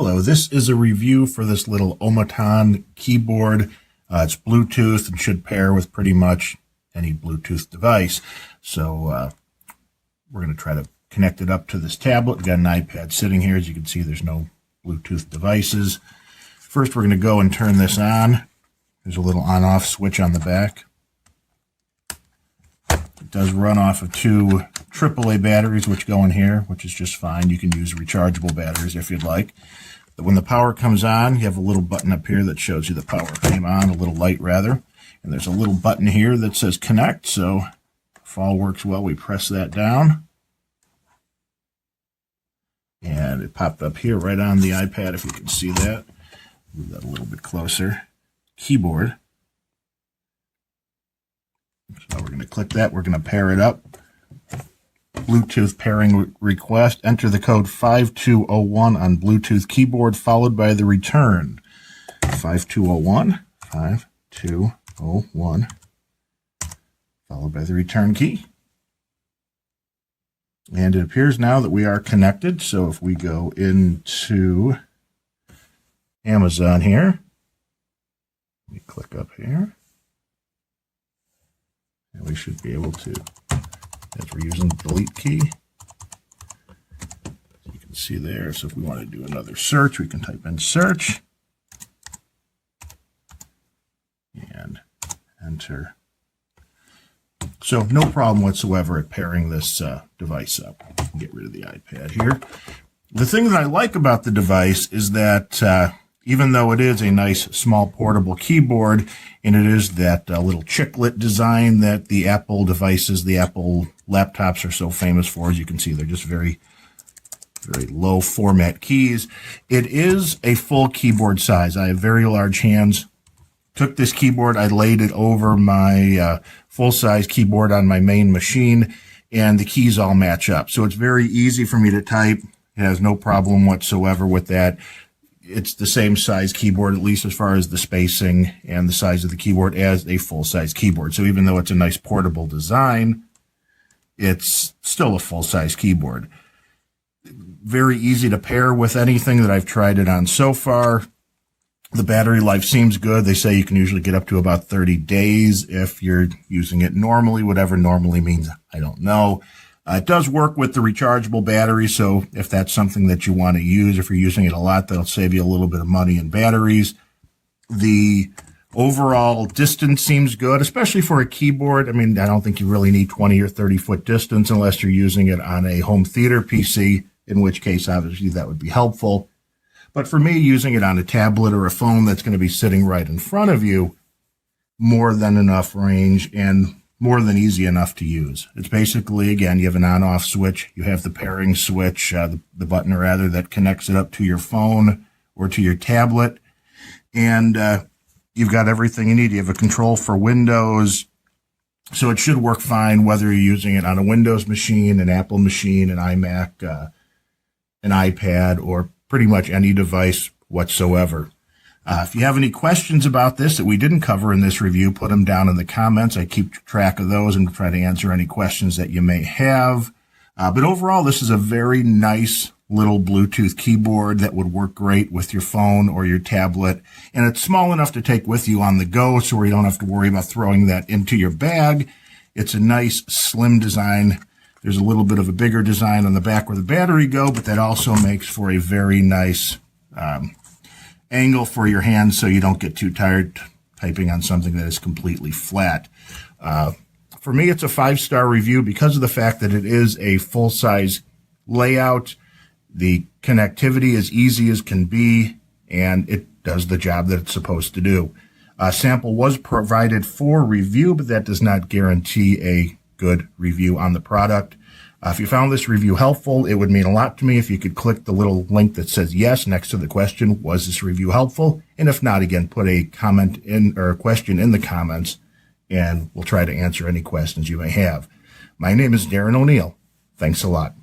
Hello, this is a review for this little OMOTON keyboard. It's Bluetooth and should pair with pretty much any Bluetooth device. So we're going to try to connect it up to this tablet. We've got an iPad sitting here. As you can see, there's no Bluetooth devices. First, we're going to go and turn this on. There's a little on-off switch on the back. It does run off of two AAA batteries, which go in here, which is just fine. You can use rechargeable batteries if you'd like. But when the power comes on, you have a little button up here that shows you the power came on, a little light rather. And there's a little button here that says connect. So if all works well, we press that down. And it popped up here right on the iPad, if you can see that. Move that a little bit closer. Keyboard. So we're going to click that. We're going to pair it up. Bluetooth pairing request. Enter the code 5201 on Bluetooth keyboard, followed by the return. 5201, 5201, followed by the return key. And it appears now that we are connected. So if we go into Amazon here, we click up here, and we should be able to, as we're using the delete key, you can see there. So if we want to do another search, we can type in search and enter. So no problem whatsoever at pairing this device up. Get rid of the iPad here. The thing that I like about the device is that even though it is a nice small portable keyboard, and it is that little chiclet design that the Apple devices, the Apple laptops are so famous for, as you can see, they're just very low format keys. It is a full keyboard size. I have very large hands. Took this keyboard, I laid it over my full-size keyboard on my main machine, and the keys all match up. So it's very easy for me to type. It has no problem whatsoever with that. It's the same size keyboard, at least as far as the spacing and the size of the keyboard, as a full-size keyboard. So even though it's a nice portable design, it's still a full-size keyboard. Very easy to pair with anything that I've tried it on so far. The battery life seems good. They say you can usually get up to about 30 days if you're using it normally. Whatever normally means, I don't know. It does work with the rechargeable battery, so if that's something that you want to use, if you're using it a lot, that'll save you a little bit of money in batteries. The overall distance seems good, especially for a keyboard. I mean, I don't think you really need 20 or 30-foot distance unless you're using it on a home theater PC, in which case, obviously, that would be helpful. But for me, using it on a tablet or a phone that's going to be sitting right in front of you, more than enough range and more than easy enough to use. It's basically, again, you have an on-off switch. You have the pairing switch, the button rather, that connects it up to your phone or to your tablet. And you've got everything you need. You have a control for Windows. So it should work fine whether you're using it on a Windows machine, an Apple machine, an iMac, an iPad, or pretty much any device whatsoever. If you have any questions about this that we didn't cover in this review, put them down in the comments. I keep track of those and try to answer any questions that you may have. But overall, this is a very nice little Bluetooth keyboard that would work great with your phone or your tablet. And it's small enough to take with you on the go, so you don't have to worry about throwing that into your bag. It's a nice, slim design. There's a little bit of a bigger design on the back where the battery go, but that also makes for a very nice angle for your hands so you don't get too tired typing on something that is completely flat. For me, it's a 5-star review because of the fact that it is a full-size layout. The connectivity is easy as can be, and it does the job that it's supposed to do. A sample was provided for review, but that does not guarantee a good review on the product. If you found this review helpful, it would mean a lot to me if you could click the little link that says yes next to the question, was this review helpful? And if not, again, put a comment in or a question in the comments, and we'll try to answer any questions you may have. My name is Darren O'Neill. Thanks a lot.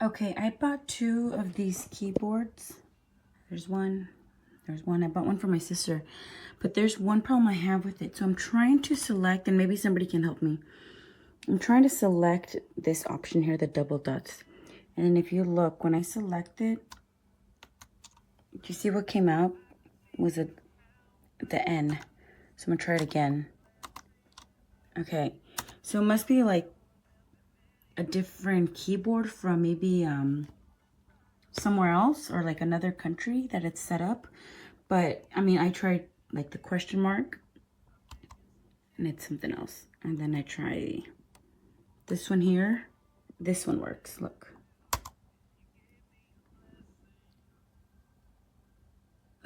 Okay, I bought 2 of these keyboards. There's one. I bought one for my sister. But there's one problem I have with it. So I'm trying to select, and maybe somebody can help me. I'm trying to select this option here, the double dots. And then if you look, when I select it, do you see what came out? Was the N. So I'm gonna try it again. Okay, so it must be like a different keyboard from maybe somewhere else or like another country that it's set up. But I mean, I tried like the question mark and it's something else. And then I try this one here. This one works, look.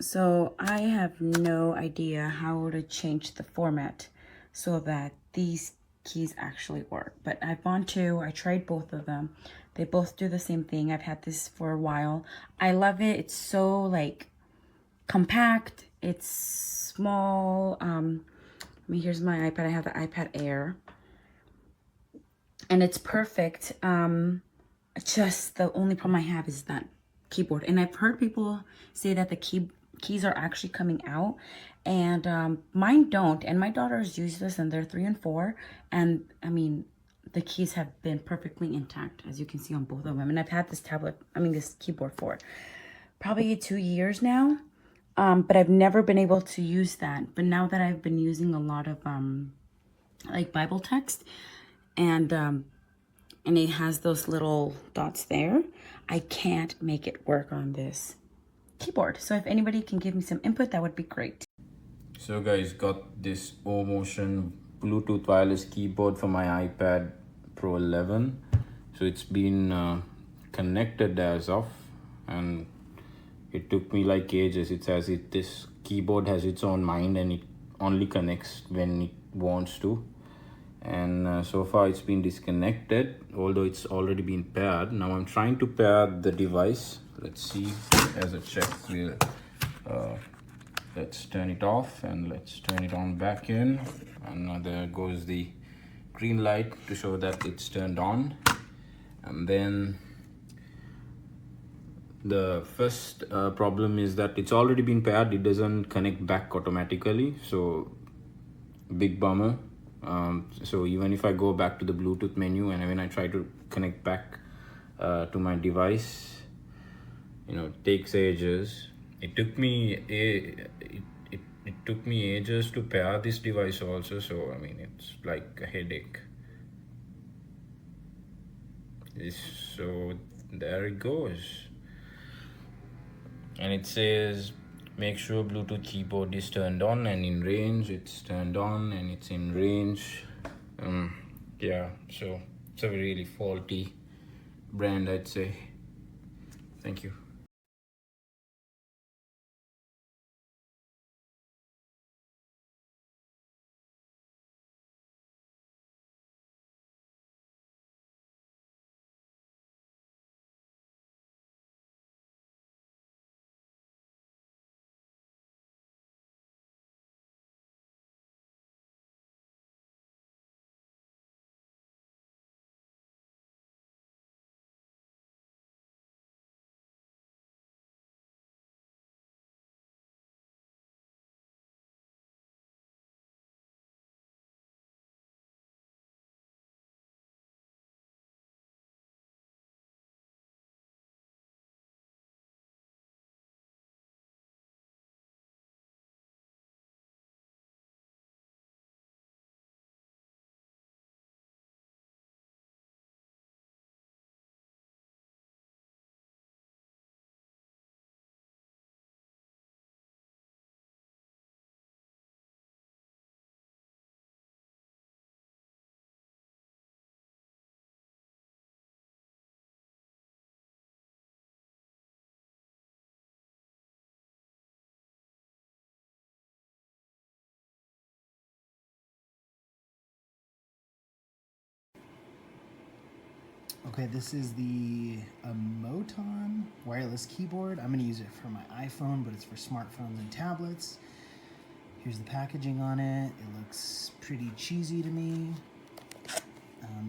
So I have no idea how to change the format so that these keys actually work. But I've gone to, I tried both of them. They both do the same thing. I've had this for a while. I love it. It's so like compact. It's small. I mean, here's my iPad. I have the iPad Air. And it's perfect. Just the only problem I have is that keyboard. And I've heard people say that the keys are actually coming out, and mine don't. And my daughters use this, and they're 3 and 4. And I mean, the keys have been perfectly intact, as you can see on both of them. And I've had this this keyboard for probably 2 years now. But I've never been able to use that. But now that I've been using a lot of like Bible text, and it has those little dots there, I can't make it work on this keyboard. So if anybody can give me some input, that would be great. So guys, got this OMOTON Bluetooth wireless keyboard for my iPad Pro 11. So it's been connected as of, and it took me like ages. It's as if this keyboard has its own mind and it only connects when it wants to. And so far it's been disconnected, although it's already been paired. Now I'm trying to pair the device. Let's see, as a check, let's turn it off and let's turn it on back in. And there goes the green light to show that it's turned on. And then the first problem is that it's already been paired. It doesn't connect back automatically, so big bummer. So even if I go back to the Bluetooth menu and when I try to connect back to my device, it takes ages. It took me it took me ages to pair this device also, so I mean, it's like a headache. So there it goes, and it says make sure Bluetooth keyboard is turned on and in range. It's turned on and it's in range. Yeah, so it's a really faulty brand, I'd say. Thank you. Okay, this is the OMOTON wireless keyboard. I'm going to use it for my iPhone, but it's for smartphones and tablets. Here's the packaging on it. It looks pretty cheesy to me.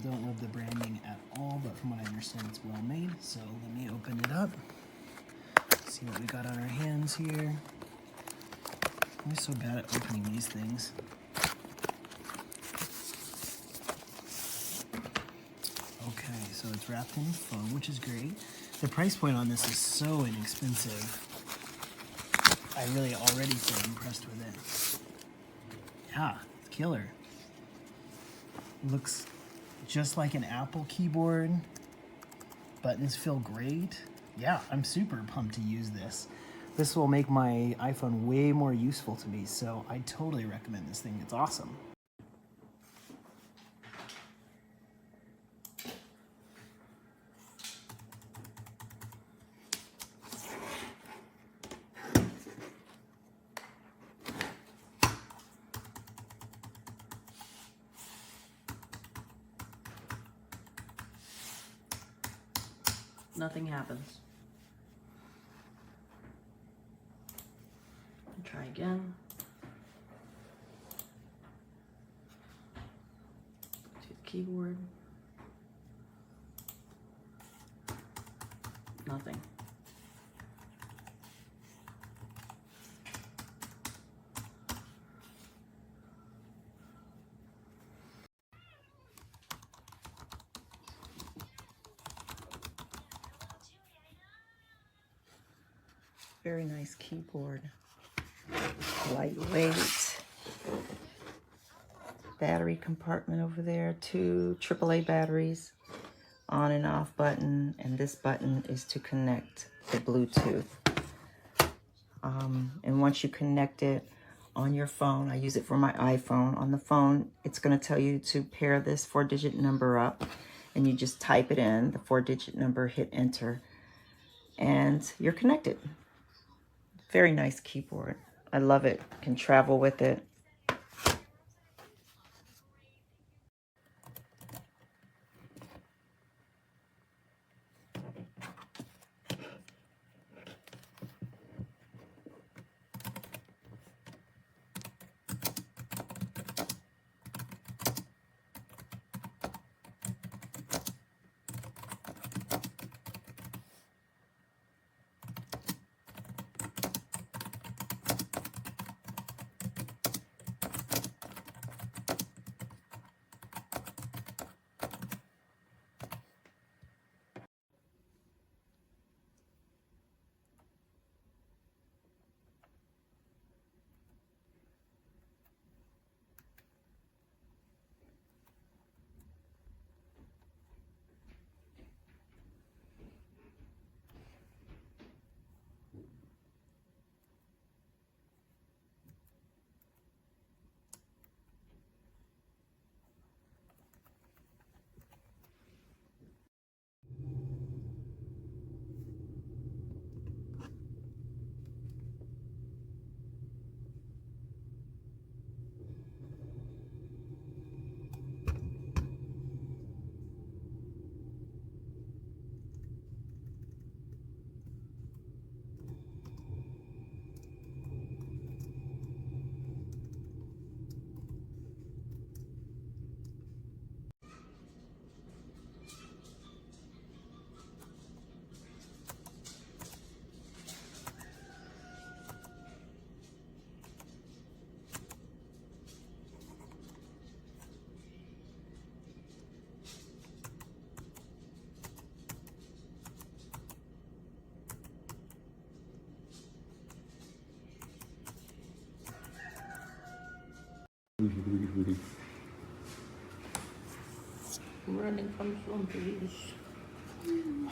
Don't love the branding at all, but from what I understand, it's well made. So let me open it up. See what we got on our hands here. I'm always so bad at opening these things. Okay, so it's wrapped in foam, which is great. The price point on this is so inexpensive. I really already feel impressed with it. Yeah, it's killer. Looks just like an Apple keyboard. Buttons feel great. Yeah, I'm super pumped to use this. This will make my iPhone way more useful to me, so I totally recommend this thing. It's awesome. Nothing happens. Try again. Bluetooth keyboard. Nothing. Very nice keyboard. Lightweight. Battery compartment over there. 2 AAA batteries. On and off button. And this button is to connect the Bluetooth. And once you connect it on your phone, I use it for my iPhone. On the phone, it's going to tell you to pair this 4-digit number up. And you just type it in, the 4-digit number, hit enter. And you're connected. Very nice keyboard. I love it. Can travel with it. Running from zombies.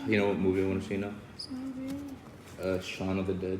You know what movie I want to see now? Shaun of the Dead.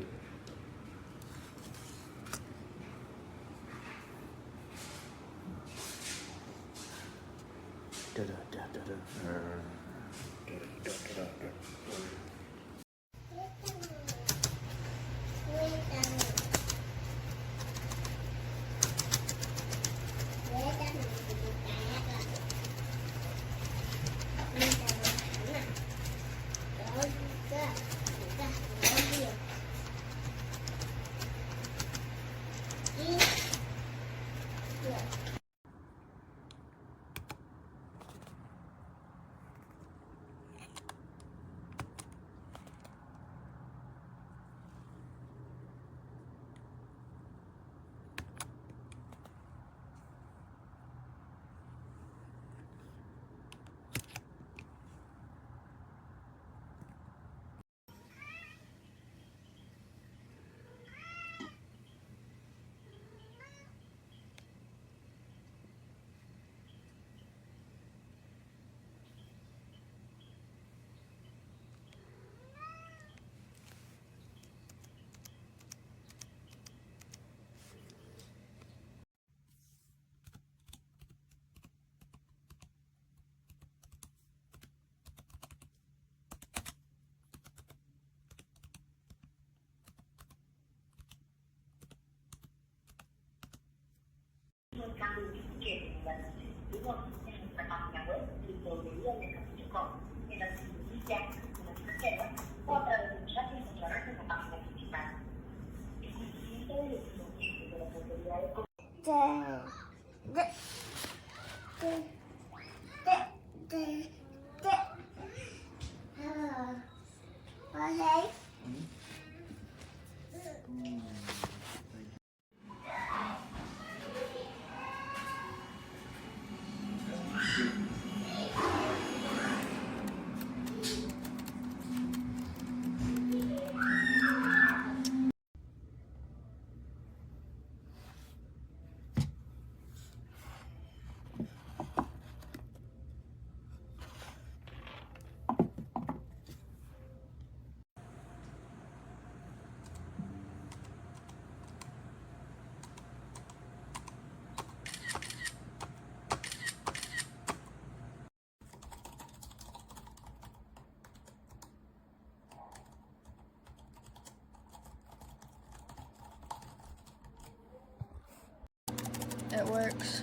It works.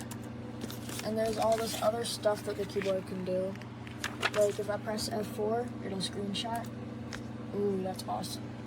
And there's all this other stuff that the keyboard can do. Like if I press F4, it'll screenshot. Ooh, that's awesome.